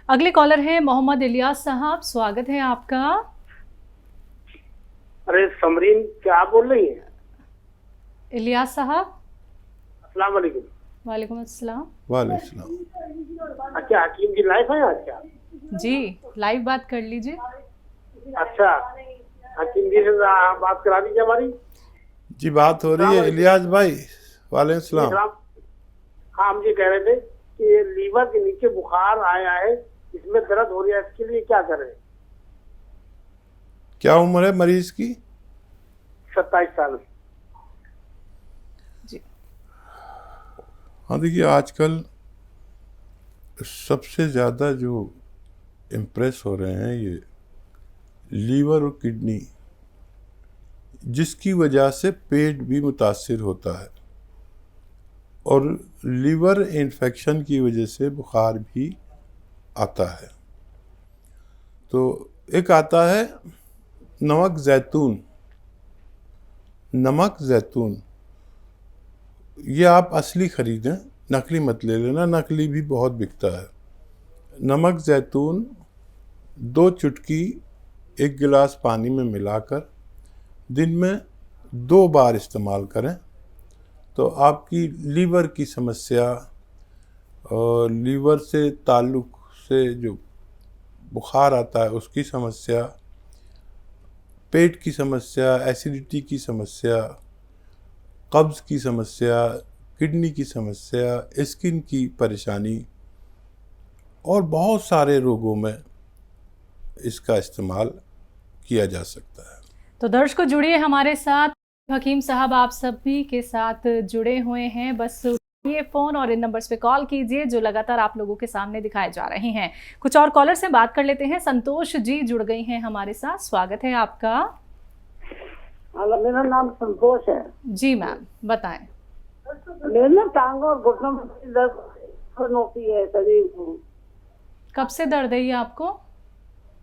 अगले कॉलर हैं मोहम्मद इलियास साहब, स्वागत है आपका। अरे समरीन, क्या आप बोल रही हैं? इलियास साहब। अस्सलाम वालेकुम। वालेकुम अस्सलाम। वालेकुम। अच्छा, हकीम जी लाइफ है आज? क्या जी, लाइव बात कर लीजिए। अच्छा, हकीम जी से बात करा दीजिए हमारी। जी बात हो रही है इलियास भाई। वालेकुम सलाम। सलाम। हाँ, हम ये कह रहे थे कि ये लीवर के नीचे बुखार आया है, इसमें दर्द हो रही है, इसके लिए क्या करें? क्या उम्र है मरीज की? 27 साल। जी। हाँ देखिए, आजकल सबसे ज़्यादा जो इम्प्रेस हो रहे हैं ये लीवर और किडनी, जिसकी वजह से पेट भी मुतासिर होता है और लीवर इन्फेक्शन की वजह से बुखार भी आता है। तो एक आता है नमक जैतून। नमक जैतून ये आप असली ख़रीदें, नकली मत ले लेना, नकली भी बहुत बिकता है। नमक जैतून 2 चुटकी 1 गिलास पानी में मिलाकर दिन में 2 बार इस्तेमाल करें तो आपकी लीवर की समस्या और लीवर से ताल्लुक़ से जो बुखार आता है उसकी समस्या, पेट की समस्या, एसिडिटी की समस्या, कब्ज़ की समस्या, किडनी की समस्या, स्किन की परेशानी और बहुत सारे रोगों में इसका इस्तेमाल किया जा सकता है। तो दर्शकों जुड़िए हमारे साथ। हकीम साहब आप सभी के साथ जुड़े हुए हैं, बस ये फ़ोन और इन नंबर्स पे कॉल कीजिए जो लगातार आप लोगों के सामने दिखाए जा रहे हैं। कुछ और कॉलर से बात कर लेते हैं। संतोष जी जुड़ गई हैं हमारे साथ, स्वागत है आपका। मेरा नाम संतोष है जी मैम, बताएं। मेरे ना टांगों और घुटनों में दर्द होती है शरीर को। कब से दर्द है ये आपको?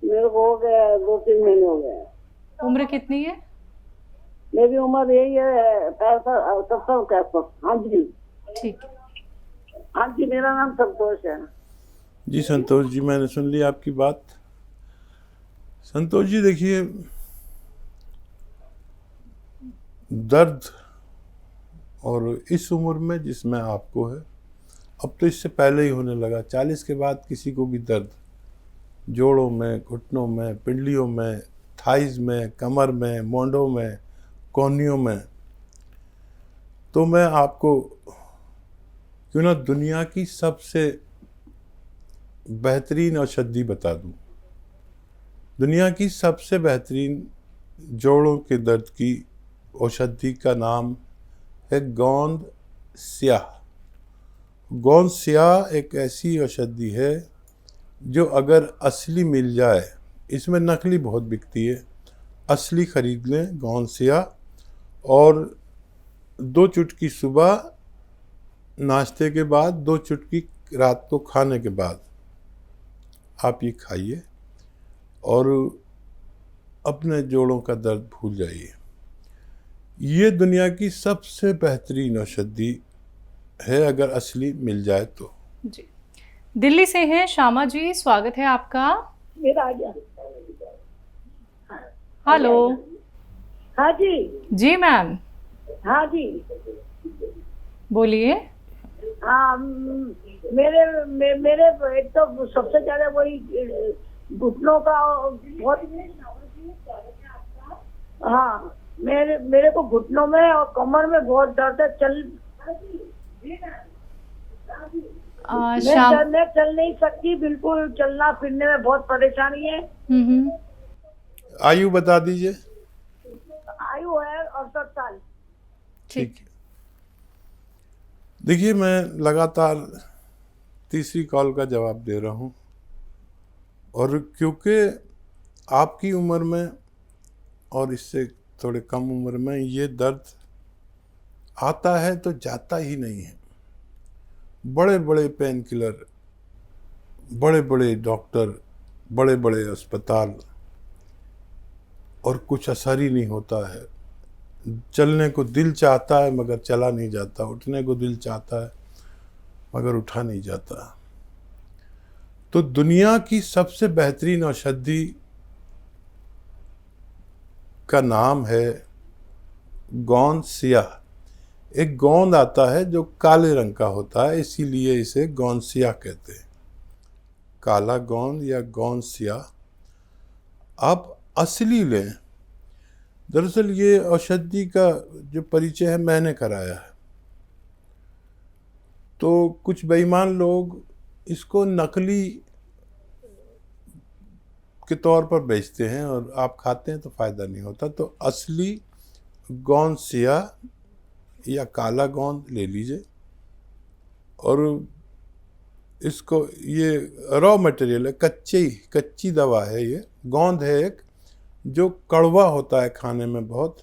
मेरे को हो गया 2-3 महीने हो गए। उम्र कितनी है? मेरी उम्र यही है 70-71। हाँ जी। ठीक। हाँ जी, मेरा नाम संतोष है। जी संतोष जी, मैंने सुन ली आपकी बात। संतोष जी देखिए, दर्द और इस उम्र में जिसमें आपको है, अब तो इससे पहले ही होने लगा। 40 के बाद किसी को भी दर्द जोड़ों में, घुटनों में, पिंडलियों में, थाइज में, कमर में, मोंडों में, कोहनियों में, तो मैं आपको क्यों ना दुनिया की सबसे बेहतरीन औषधि बता दूं। दुनिया की सबसे बेहतरीन जोड़ों के दर्द की औषधि का नाम है गोंद स्याह। गोंद स्याह एक ऐसी औषधि है जो अगर असली मिल जाए, इसमें नकली बहुत बिकती है, असली ख़रीद लें गोंद स्याह, और 2 चुटकी सुबह नाश्ते के बाद, 2 चुटकी रात को खाने के बाद आप ये खाइए और अपने जोड़ों का दर्द भूल जाइए। ये दुनिया की सबसे बेहतरीन औषधि है अगर असली मिल जाए तो। जी। दिल्ली से हैं श्यामा जी, स्वागत है आपका। मेरा आ गया। हेलो। हाँ जी। जी मैम, हाँ जी। बोलिए। हाँ, मेरे एक तो सबसे ज्यादा वही घुटनों का बहुत। हाँ, मेरे को घुटनों में और कमर में बहुत दर्द है। मैं चल नहीं सकती, बिल्कुल चलना फिरने में बहुत परेशानी है। आयु बता दीजिए। आयु है 68 साल। ठीक है। देखिए, मैं लगातार तीसरी कॉल का जवाब दे रहा हूँ और क्योंकि आपकी उम्र में और इससे थोड़े कम उम्र में ये दर्द आता है तो जाता ही नहीं है। बड़े बड़े पेन किलर, बड़े बड़े डॉक्टर, बड़े बड़े अस्पताल, और कुछ असर ही नहीं होता है। चलने को दिल चाहता है मगर चला नहीं जाता, उठने को दिल चाहता है मगर उठा नहीं जाता। तो दुनिया की सबसे बेहतरीन औषधि का नाम है गोंद सियाह। एक गोंद आता है जो काले रंग का होता है, इसीलिए इसे गोंद सियाह कहते हैं, काला गोंद या गोंद सियाह। आप असली लें। दरअसल ये औषधि का जो परिचय है मैंने कराया है, तो कुछ बेईमान लोग इसको नकली के तौर पर बेचते हैं और आप खाते हैं तो फ़ायदा नहीं होता। तो असली गोंद सियाह या काला गोंद ले लीजिए और इसको, ये रॉ मटेरियल है, कच्ची दवा है। ये गोंद है एक जो कड़वा होता है खाने में बहुत।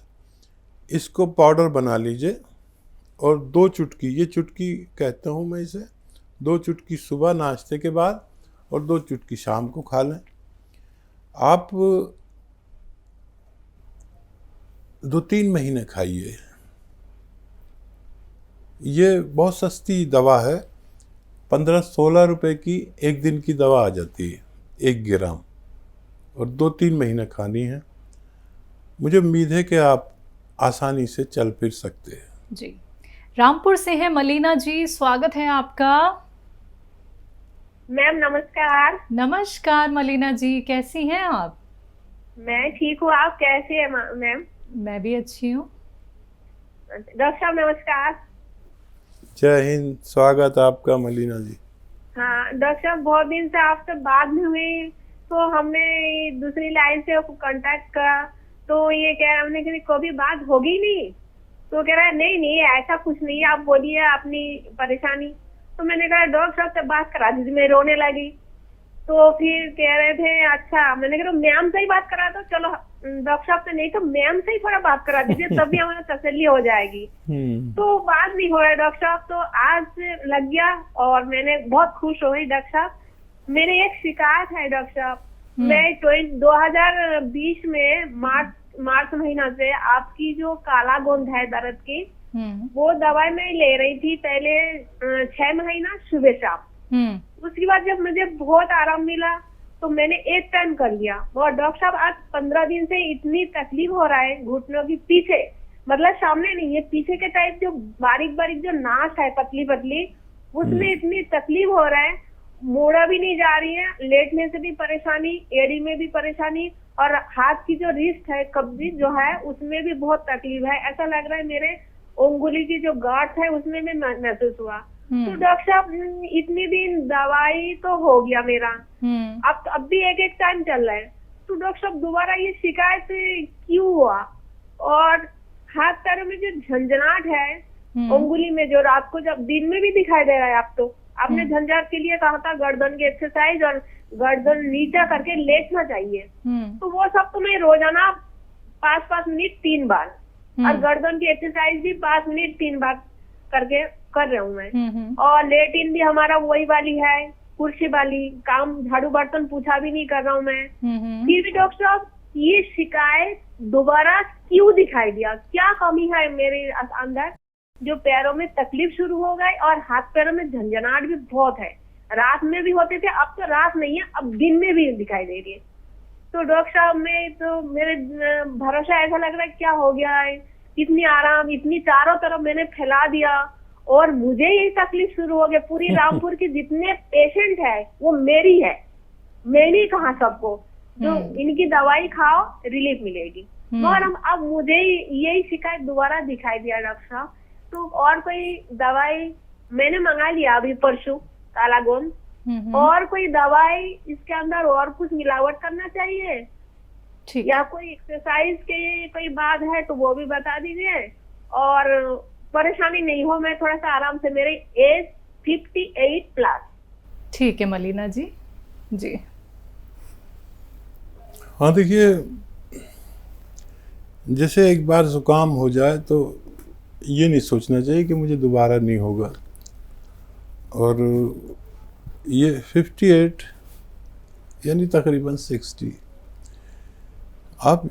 इसको पाउडर बना लीजिए और 2 चुटकी, ये चुटकी कहता हूँ मैं इसे, 2 चुटकी सुबह नाश्ते के बाद और 2 चुटकी शाम को खा लें। आप 2-3 महीने खाइए। ये बहुत सस्ती दवा है, 15-16 रुपए की एक दिन की दवा आ जाती है, 1 ग्राम, और 2-3 महीने खानी है। मुझे उम्मीद है कि आप आसानी से चल फिर सकते हैं। जी, रामपुर से है मलीना जी, स्वागत है आपका। मैम नमस्कार। नमस्कार मलीना जी, कैसी हैं आप? मैं ठीक हूँ, आप कैसे हैं मैम? मैं भी अच्छी हूँ। डॉक्टर साहब नमस्कार। जय हिंद, स्वागत आपका मलीना जी। हाँ डॉक्टर साहब, बहुत दिन से आपसे बात नहीं हुई, तो हमने दूसरी लाइन से कांटेक्ट करा, तो ये कह रहा हमने कि कभी बात होगी नहीं, तो कह रहा है नहीं ऐसा कुछ नहीं है, आप बोलिए अपनी परेशानी। तो मैंने कहा डॉक्टर साहब से बात करा दीजिए, मैं रोने लगी। तो फिर कह रहे थे अच्छा, मैंने कहा मैम से ही बात करा दो, चलो डॉक्टर साहब से नहीं तो मैम से ही थोड़ा बात करा दीजिए, तभी हमारा तसल्ली हो जाएगी। तो बात नहीं हो रहा है डॉक्टर साहब, तो आज लग गया और मैंने बहुत खुश हुई। डॉक्टर साहब मेरे एक शिकायत है डॉक्टर साहब, मैं 2020 में मार्च महीना से आपकी जो काला गोंद है दर्द की, वो दवाई मैं ले रही थी पहले 6 महीना सुबह शाम। उसके बाद जब मुझे बहुत आराम मिला तो मैंने एक टाइम कर लिया, और डॉक्टर साहब आज 15 दिन से इतनी तकलीफ हो रहा है घुटनों की पीछे, मतलब सामने नहीं है, पीछे के टाइप जो बारीक बारीक जो नाश है पतली पतली, उसमें इतनी तकलीफ हो रहा है, मोड़ा भी नहीं जा रही है, लेटने से भी परेशानी, एड़ी में भी परेशानी, और हाथ की जो रिस्ट है कब्जी जो है उसमें भी बहुत तकलीफ है। ऐसा लग रहा है मेरे उंगली की जो गांठ है उसमें भी महसूस हुआ। तो डॉक्टर साहब इतनी दिन दवाई तो हो गया मेरा, अब भी एक टाइम चल रहा है, तो डॉक्टर साहब दोबारा ये शिकायत क्यों हुआ? और हाथ पैरों में जो झंझनाहट है उंगली में, जो रात को जब दिन में भी दिखाई दे रहा है, आप तो आपने झंझाट के लिए कहा था गर्दन की एक्सरसाइज और गर्दन नीचा करके लेटना चाहिए, तो वो सब तो मैं रोजाना 5-5 मिनट 3 बार, और गर्दन की एक्सरसाइज भी 5 मिनट 3 बार करके कर रहा हूँ मैं। और लेटिन भी हमारा वही वाली है, कुर्सी वाली, काम झाड़ू बर्तन पूछा भी नहीं कर रहा हूँ मैं। फिर भी डॉक्टर साहब ये शिकायत दोबारा क्यों दिखाई दिया? क्या कमी है मेरे अंदर जो पैरों में तकलीफ शुरू हो गई, और हाथ पैरों में झंझनाहट भी बहुत है, रात में भी होते थे, अब तो रात नहीं है, अब दिन में भी दिखाई दे रही है। तो डॉक्टर साहब मेरे भरोसा ऐसा लग रहा है क्या हो गया है, इतनी आराम, इतनी चारों तरफ मैंने फैला दिया और मुझे यही तकलीफ शुरू हो गई। पूरी रामपुर के जितने पेशेंट है वो मेरी है, मैंने कहा सबको जो इनकी दवाई खाओ रिलीफ मिलेगी, और अब मुझे यही शिकायत दोबारा दिखाई दिया डॉक्टर साहब। तो और कोई दवाई मैंने मंगा लिया अभी परसों, काला गोंद, और कोई दवाई इसके अंदर और कुछ मिलावट करना चाहिए या कोई एक्सरसाइज के कोई बात है तो वो भी बता दीजिए, और परेशानी नहीं हो, मैं थोड़ा सा आराम से, मेरी एज 58+। ठीक है मलीना जी। जी हाँ देखिए, जैसे एक बार जुकाम हो जाए तो ये नहीं सोचना चाहिए कि मुझे दोबारा नहीं होगा, और ये 58 यानी तकरीबन 60, आप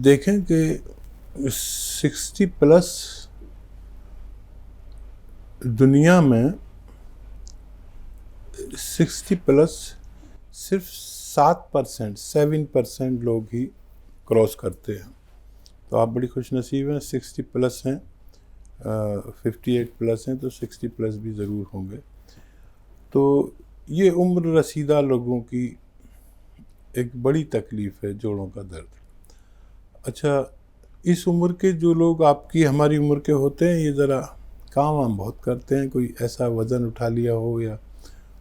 देखें कि 60+ दुनिया में 60 प्लस सिर्फ 7% लोग ही क्रॉस करते हैं। तो आप बड़ी खुशनसीब हैं, 60 प्लस हैं, 58 प्लस हैं, तो 60 प्लस भी ज़रूर होंगे। तो ये उम्र रसीदा लोगों की एक बड़ी तकलीफ़ है, जोड़ों का दर्द। अच्छा, इस उम्र के जो लोग आपकी हमारी उम्र के होते हैं, ये ज़रा काम वाम बहुत करते हैं। कोई ऐसा वज़न उठा लिया हो या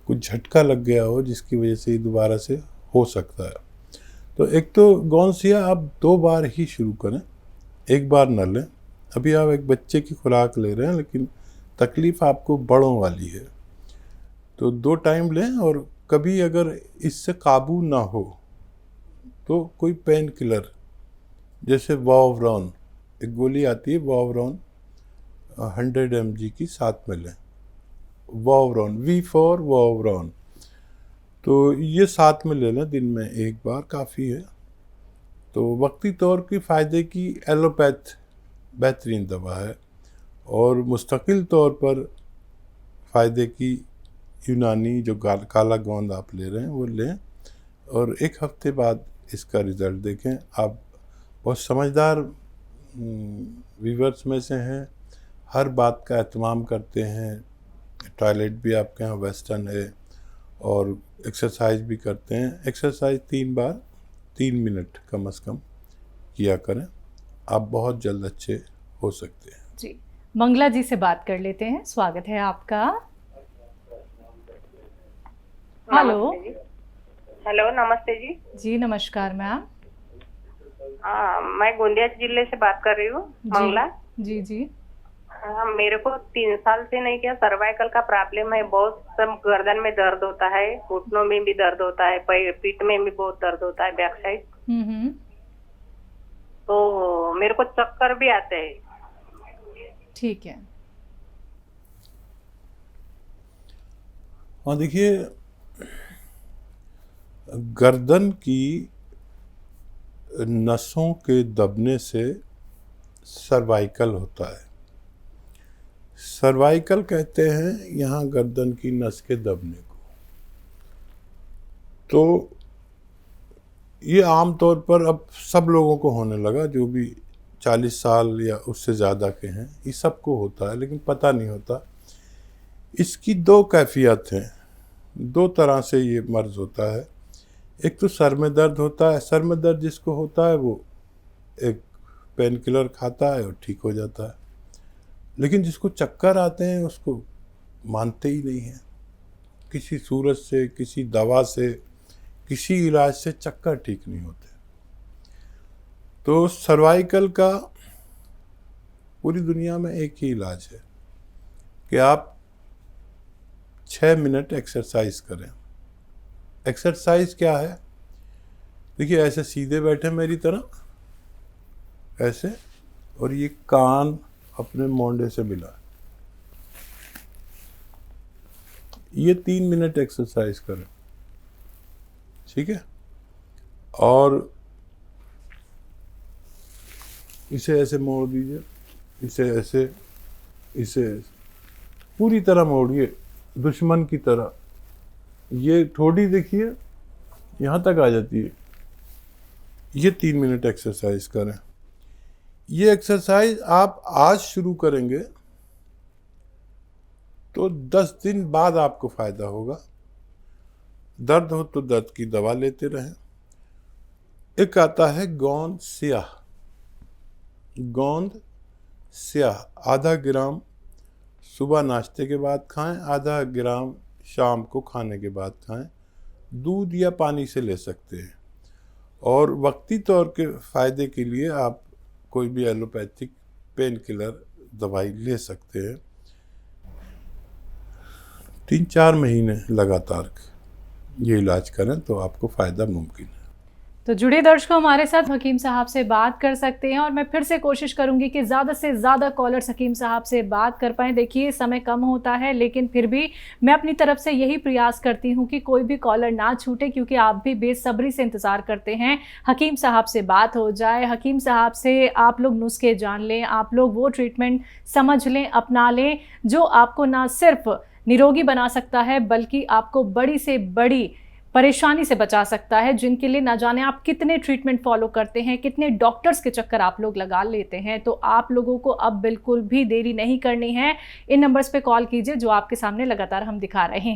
कुछ झटका लग गया हो जिसकी वजह से दोबारा से हो सकता है। तो एक तो गौनसिया आप 2 बार ही शुरू करें, 1 बार न लें। अभी आप एक बच्चे की खुराक ले रहे हैं, लेकिन तकलीफ़ आपको बड़ों वाली है, तो 2 टाइम लें। और कभी अगर इससे काबू ना हो तो कोई पेन किलर जैसे वॉवरॉन, एक गोली आती है वॉवरॉन 100 mg की, साथ में लें। वॉवरॉन, V फॉर वॉवरॉन, तो ये साथ में ले लें, दिन में 1 बार काफ़ी है। तो वक्ती तौर की फ़ायदे की एलोपैथ बेहतरीन दवा है, और मुस्तकिल तौर पर फ़ायदे की यूनानी जो काला गोंद आप ले रहे हैं वो लें, और 1 हफ्ते बाद इसका रिज़ल्ट देखें। आप बहुत समझदार वीवर्स में से हैं, हर बात का एहतमाम करते हैं, टॉयलेट भी आपके यहाँ वेस्टर्न है, और एक्सरसाइज भी करते हैं। एक्सरसाइज 3 बार 3 मिनट कम से कम किया करें, आप बहुत जल्द अच्छे हो सकते हैं। जी, मंगला जी से बात कर लेते हैं। स्वागत है आपका। हेलो। हेलो, नमस्ते जी। जी नमस्कार मैम। मैं गोंदिया जिले से बात कर रही हूँ, मंगला। जी जी। मेरे को 3 साल से नहीं क्या सर्वाइकल का प्रॉब्लम है। बहुत सब गर्दन में दर्द होता है, घुटनों में भी दर्द होता है, पीठ में भी बहुत दर्द होता है, बैक साइड। तो मेरे को चक्कर भी आते हैं। ठीक है। हाँ, देखिए, गर्दन की नसों के दबने से सर्वाइकल होता है। सर्वाइकल कहते हैं यहाँ गर्दन की नस के दबने को। तो ये आम तौर पर अब सब लोगों को होने लगा, जो भी 40 साल या उससे ज़्यादा के हैं, ये सबको होता है, लेकिन पता नहीं होता। इसकी 2 कैफियत हैं, 2 तरह से ये मर्ज होता है। एक तो सर में दर्द होता है, सर में दर्द जिसको होता है वो एक पेन किलर खाता है और ठीक हो जाता है। लेकिन जिसको चक्कर आते हैं उसको मानते ही नहीं हैं। किसी सूरत से, किसी दवा से, किसी इलाज से चक्कर ठीक नहीं होते। तो सर्वाइकल का पूरी दुनिया में एक ही इलाज है कि आप 6 मिनट एक्सरसाइज करें। एक्सरसाइज क्या है? देखिए, ऐसे सीधे बैठे मेरी तरह, ऐसे, और ये कान अपने मोंडे से मिला, ये 3 मिनट एक्सरसाइज करें, ठीक है? और इसे ऐसे मोड़ दीजिए, इसे ऐसे, इसे पूरी तरह मोड़िए, दुश्मन की तरह। ये ठोड़ी देखिए यहाँ तक आ जाती है। ये 3 मिनट एक्सरसाइज करें। ये एक्सरसाइज आप आज शुरू करेंगे तो 10 दिन बाद आपको फायदा होगा। दर्द हो तो दर्द की दवा लेते रहें। एक आता है गोंद स्याह। गोंद स्याह आधा ग्राम सुबह नाश्ते के बाद खाएं, आधा ग्राम शाम को खाने के बाद खाएं। दूध या पानी से ले सकते हैं। और वक्ती तौर के फ़ायदे के लिए आप कोई भी एलोपैथिक पेन किलर दवाई ले सकते हैं। 3-4 महीने लगातार ये इलाज करें तो आपको फ़ायदा मुमकिन है। तो जुड़े दर्शकों, हमारे साथ हकीम साहब से बात कर सकते हैं, और मैं फिर से कोशिश करूंगी कि ज़्यादा से ज़्यादा कॉलर्स हकीम साहब से बात कर पाएँ। देखिए, समय कम होता है, लेकिन फिर भी मैं अपनी तरफ से यही प्रयास करती हूं कि कोई भी कॉलर ना छूटे, क्योंकि आप भी बेसब्री से इंतज़ार करते हैं हकीम साहब से बात हो जाए, हकीम साहब से आप लोग नुस्खे जान लें, आप लोग वो ट्रीटमेंट समझ लें, अपना लें जो आपको ना सिर्फ निरोगी बना सकता है, बल्कि आपको बड़ी से बड़ी परेशानी से बचा सकता है, जिनके लिए ना जाने आप कितने ट्रीटमेंट फॉलो करते हैं, कितने डॉक्टर्स के चक्कर आप लोग लगा लेते हैं। तो आप लोगों को अब बिल्कुल भी देरी नहीं करनी है। इन नंबर्स पे कॉल कीजिए जो आपके सामने लगातार हम दिखा रहे हैं।